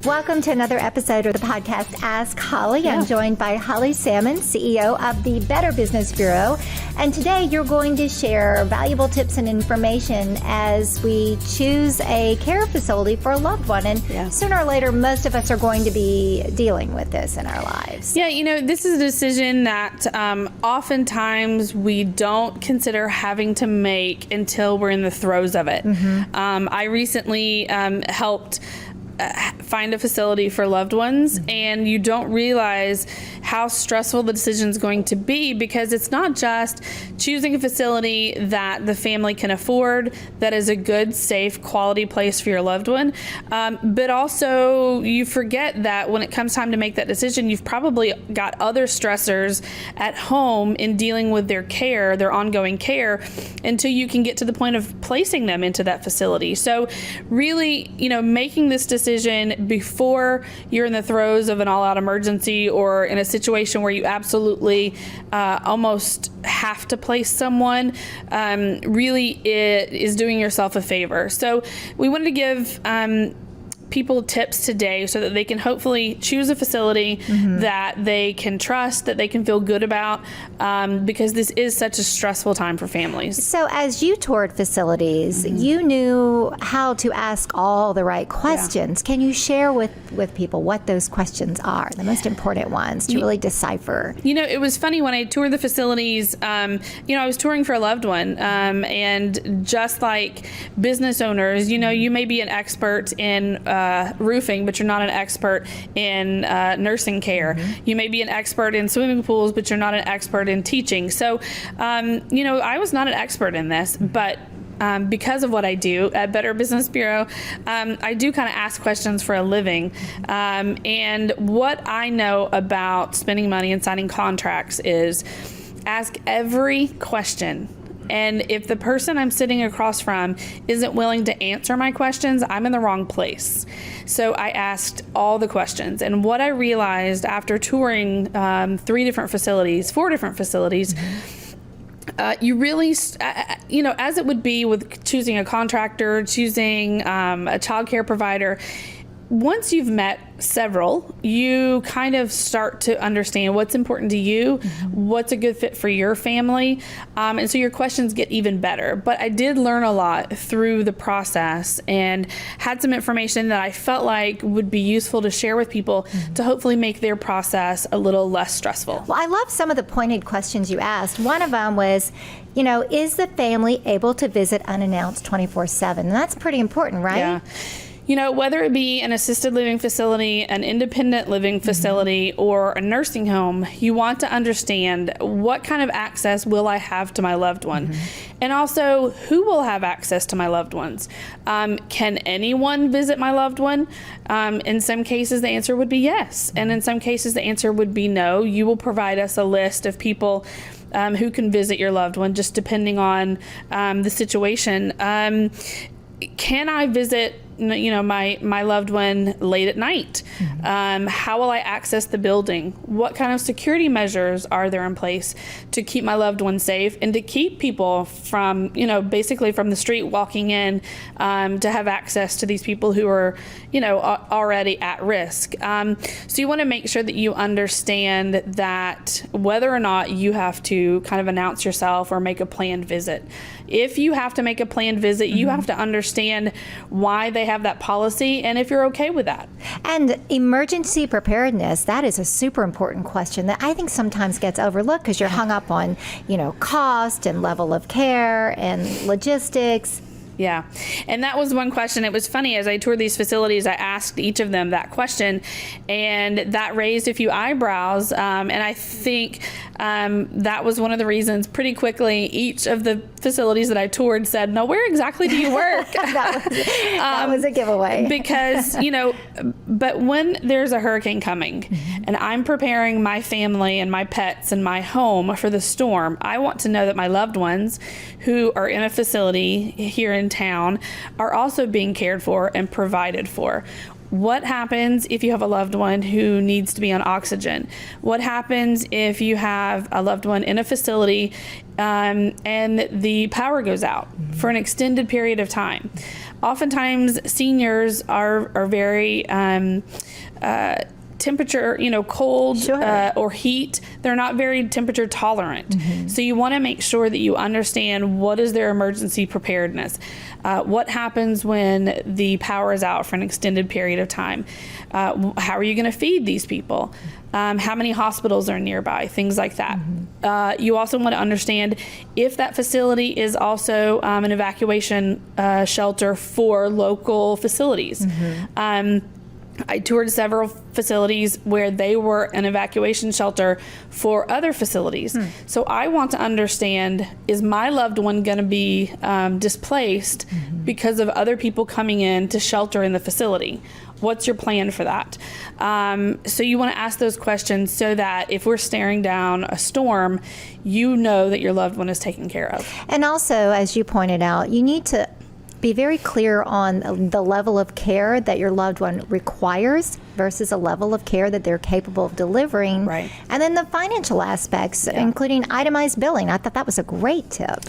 Welcome to another episode of the podcast, Ask Holly. Yeah. I'm joined by Holly Salmon, CEO of the Better Business Bureau. And today you're going to share valuable tips and information as we choose a care facility for a loved one. And sooner or later, most of us are going to be dealing with this in our lives. Yeah, this is a decision that oftentimes we don't consider having to make until we're in the throes of it. Mm-hmm. I recently helped find a facility for loved ones, and you don't realize how stressful the decision is going to be, because it's not just choosing a facility that the family can afford, that is a good, safe, quality place for your loved one, but also you forget that when it comes time to make that decision, you've probably got other stressors at home in dealing with their care, their ongoing care, until you can get to the point of placing them into that facility. So really, making this decision before you're in the throes of an all-out emergency or in a situation where you absolutely almost have to place someone really is doing yourself a favor. So we wanted to give people tips today so that they can hopefully choose a facility that they can trust, that they can feel good about, because this is such a stressful time for families. So as you toured facilities, you knew how to ask all the right questions. Can you share with people what those questions are, the most important ones to really decipher? It was funny when I toured the facilities, I was touring for a loved one, and just like business owners, you may be an expert in roofing, but you're not an expert in nursing care. You may be an expert in swimming pools, but you're not an expert in teaching. So, I was not an expert in this, but because of what I do at Better Business Bureau, I do kind of ask questions for a living. And what I know about spending money and signing contracts is ask every question. And if the person I'm sitting across from isn't willing to answer my questions, I'm in the wrong place. So I asked all the questions. And what I realized after touring 4 different facilities, you really, as it would be with choosing a contractor, choosing a child care provider, once you've met several, you kind of start to understand what's important to you, what's a good fit for your family, and so your questions get even better. But I did learn a lot through the process and had some information that I felt like would be useful to share with people to hopefully make their process a little less stressful. Well, I love some of the pointed questions you asked. One of them was, is the family able to visit unannounced 24/7? And that's pretty important, right? Yeah. Whether it be an assisted living facility, an independent living facility, or a nursing home, you want to understand what kind of access will I have to my loved one? And also, who will have access to my loved ones? Can anyone visit my loved one? In some cases, the answer would be yes. And in some cases, the answer would be no. You will provide us a list of people who can visit your loved one, just depending on the situation. Can I visit my loved one late at night? How will I access the building? What kind of security measures are there in place to keep my loved one safe and to keep people from, basically from the street walking in to have access to these people who are, already at risk? So you want to make sure that you understand that whether or not you have to kind of announce yourself or make a planned visit. If you have to make a planned visit, you have to understand why they have that policy and if you're okay with that. And emergency preparedness, that is a super important question that I think sometimes gets overlooked because you're hung up on, cost and level of care and logistics. Yeah. And that was one question. It was funny, as I toured these facilities, I asked each of them that question, and that raised a few eyebrows. And I think that was one of the reasons pretty quickly each of the facilities that I toured said, "No, where exactly do you work?" that was a giveaway. Because, but when there's a hurricane coming and I'm preparing my family and my pets and my home for the storm, I want to know that my loved ones who are in a facility here in town are also being cared for and provided for. What happens if you have a loved one who needs to be on oxygen? What happens if you have a loved one in a facility and the power goes out for an extended period of time? Oftentimes, seniors are very temperature, cold or heat. They're not very temperature tolerant. So you want to make sure that you understand what is their emergency preparedness. What happens when the power is out for an extended period of time? How are you going to feed these people? How many hospitals are nearby? Things like that. You also want to understand if that facility is also an evacuation shelter for local facilities. I toured several facilities where they were an evacuation shelter for other facilities. So I want to understand, is my loved one going to be displaced because of other people coming in to shelter in the facility? What's your plan for that? So you want to ask those questions so that if we're staring down a storm, you know that your loved one is taken care of. And also, as you pointed out, you need to be very clear on the level of care that your loved one requires versus a level of care that they're capable of delivering. Right. And then the financial aspects, including itemized billing. I thought that was a great tip.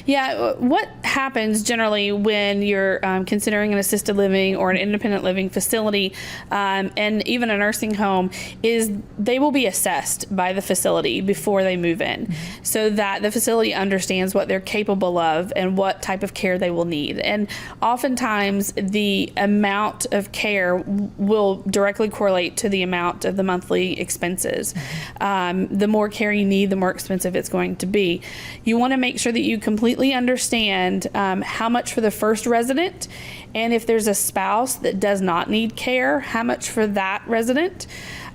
Yeah, what happens generally when you're considering an assisted living or an independent living facility and even a nursing home is they will be assessed by the facility before they move in so that the facility understands what they're capable of and what type of care they will need. And oftentimes the amount of care will directly correlate to the amount of the monthly expenses. The more care you need, the more expensive it's going to be. You want to make sure that you completely understand how much for the first resident, and if there's a spouse that does not need care, how much for that resident,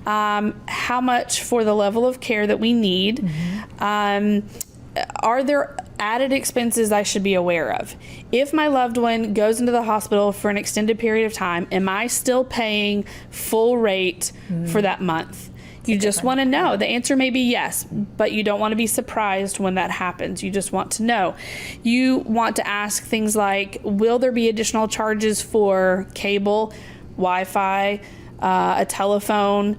how much for the level of care that we need. Are there added expenses I should be aware of? If my loved one goes into the hospital for an extended period of time, am I still paying full rate for that month? You just want to know. The answer may be yes, but you don't want to be surprised when that happens. You just want to know. You want to ask things like, will there be additional charges for cable, Wi-Fi, a telephone,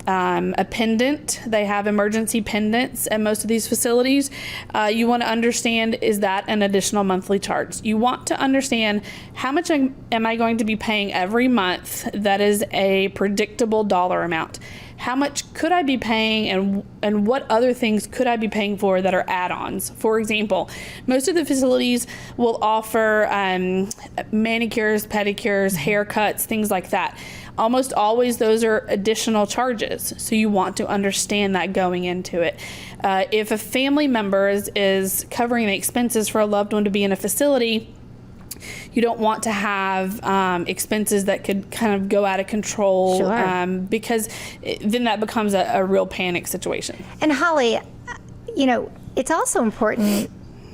a pendant? They have emergency pendants at most of these facilities. You want to understand, is that an additional monthly charge? You want to understand how much am I going to be paying every month that is a predictable dollar amount. How much could I be paying and what other things could I be paying for that are add-ons? For example, most of the facilities will offer manicures, pedicures, haircuts, things like that. Almost always those are additional charges. So you want to understand that going into it. If a family member is covering the expenses for a loved one to be in a facility, you don't want to have expenses that could kind of go out of control because then that becomes a real panic situation. And Holly, it's also important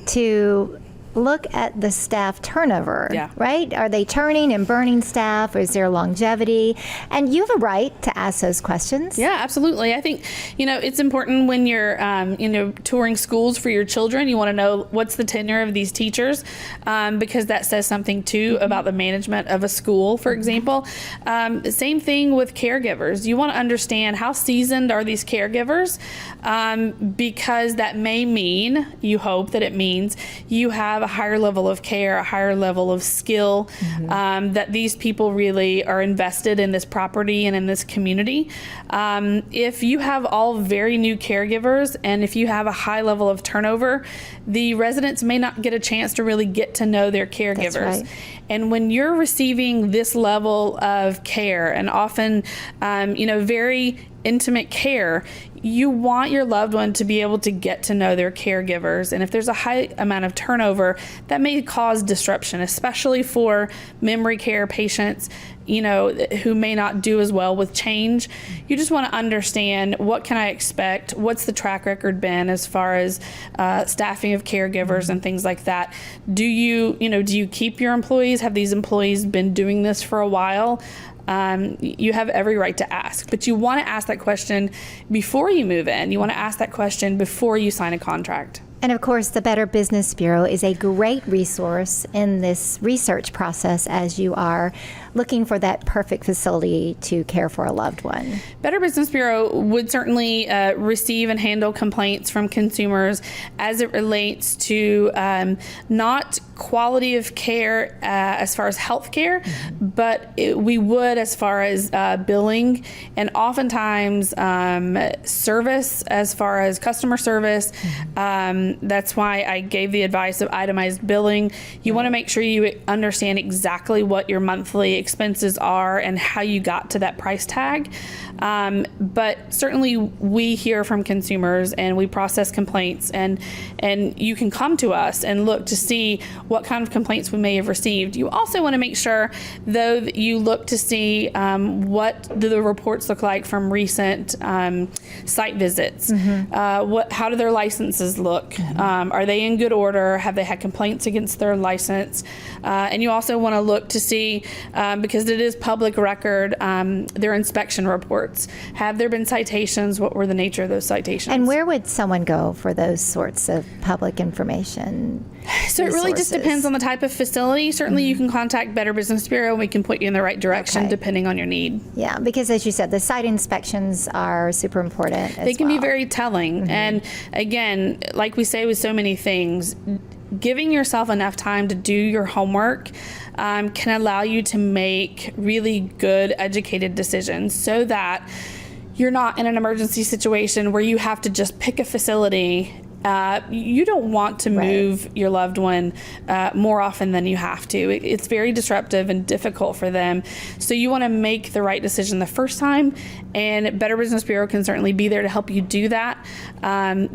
to look at the staff turnover, right? Are they turning and burning staff? Or is there longevity? And you have a right to ask those questions. Yeah, absolutely. I think, it's important when you're, touring schools for your children. You want to know what's the tenure of these teachers because that says something, too, about the management of a school, for example. Same thing with caregivers. You want to understand how seasoned are these caregivers because that may mean, you hope that it means, you have a higher level of care, a higher level of skill, that these people really are invested in this property and in this community. If you have all very new caregivers and if you have a high level of turnover, the residents may not get a chance to really get to know their caregivers. That's right. And when you're receiving this level of care and often, very intimate care, you want your loved one to be able to get to know their caregivers. And if there's a high amount of turnover, that may cause disruption, especially for memory care patients, who may not do as well with change. You just want to understand, what can I expect? What's the track record been as far as staffing of caregivers and things like that? Do you keep your employees? Have these employees been doing this for a while? You have every right to ask, but you want to ask that question before you move in. You want to ask that question before you sign a contract. And of course, the Better Business Bureau is a great resource in this research process as you are looking for that perfect facility to care for a loved one. Better Business Bureau would certainly receive and handle complaints from consumers as it relates to not quality of care as far as health care, but we would as far as billing and oftentimes service as far as customer service. That's why I gave the advice of itemized billing. You want to make sure you understand exactly what your monthly expenses are and how you got to that price tag. But certainly we hear from consumers and we process complaints, and you can come to us and look to see what kind of complaints we may have received. You also want to make sure, though, that you look to see what do the reports look like from recent site visits. How do their licenses look? Are they in good order? Have they had complaints against their license? And you also want to look to see, because it is public record, their inspection reports. Have there been citations? What were the nature of those citations? And where would someone go for those sorts of public information? So it really just depends on the type of facility. Certainly you can contact Better Business Bureau and we can put you in the right direction depending on your need. Yeah, because as you said, the site inspections are super important as They can well. be very telling. And again, like we say with so many things, giving yourself enough time to do your homework can allow you to make really good, educated decisions so that you're not in an emergency situation where you have to just pick a facility. You don't want to move your loved one more often than you have to. It's very disruptive and difficult for them. So you want to make the right decision the first time, and Better Business Bureau can certainly be there to help you do that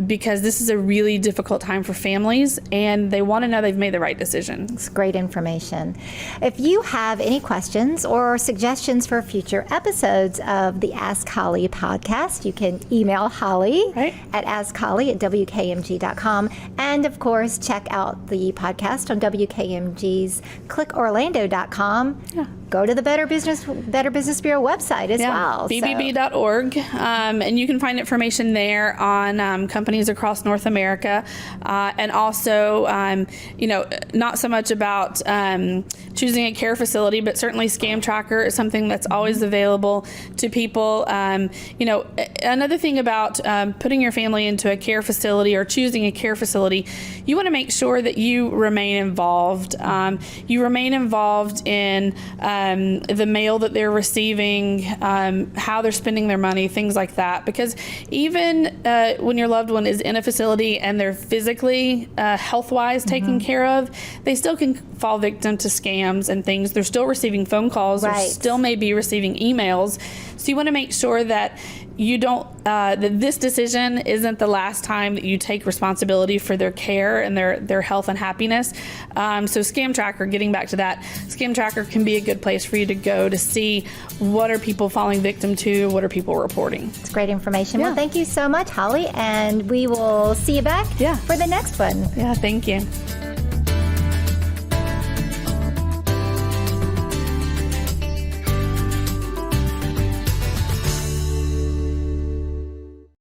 because this is a really difficult time for families, and they want to know they've made the right decision. It's great information. If you have any questions or suggestions for future episodes of the Ask Holly podcast, you can email Holly at askholly@wkmg.com. And of course, check out the podcast on WKMG's clickorlando.com. Go to the Better Business Bureau website as well. BBB.org. And you can find information there on companies across North America. And also, not so much about choosing a care facility, but certainly Scam Tracker is something that's always available to people. Another thing about putting your family into a care facility or choosing a care facility, you want to make sure that you remain involved. You remain involved in the mail that they're receiving, how they're spending their money, things like that. Because even when your loved one is in a facility and they're physically, health-wise taken care of, they still can fall victim to scams and things. They're still receiving phone calls. They still may be receiving emails. So you want to make sure that you don't, that this decision isn't the last time that you take responsibility for their care and their health and happiness. So Scam Tracker, getting back to that, Scam Tracker can be a good place for you to go to see what are people falling victim to, what are people reporting. It's great information. Well, thank you so much, Holly, and we will see you back for the next one. Yeah, thank you.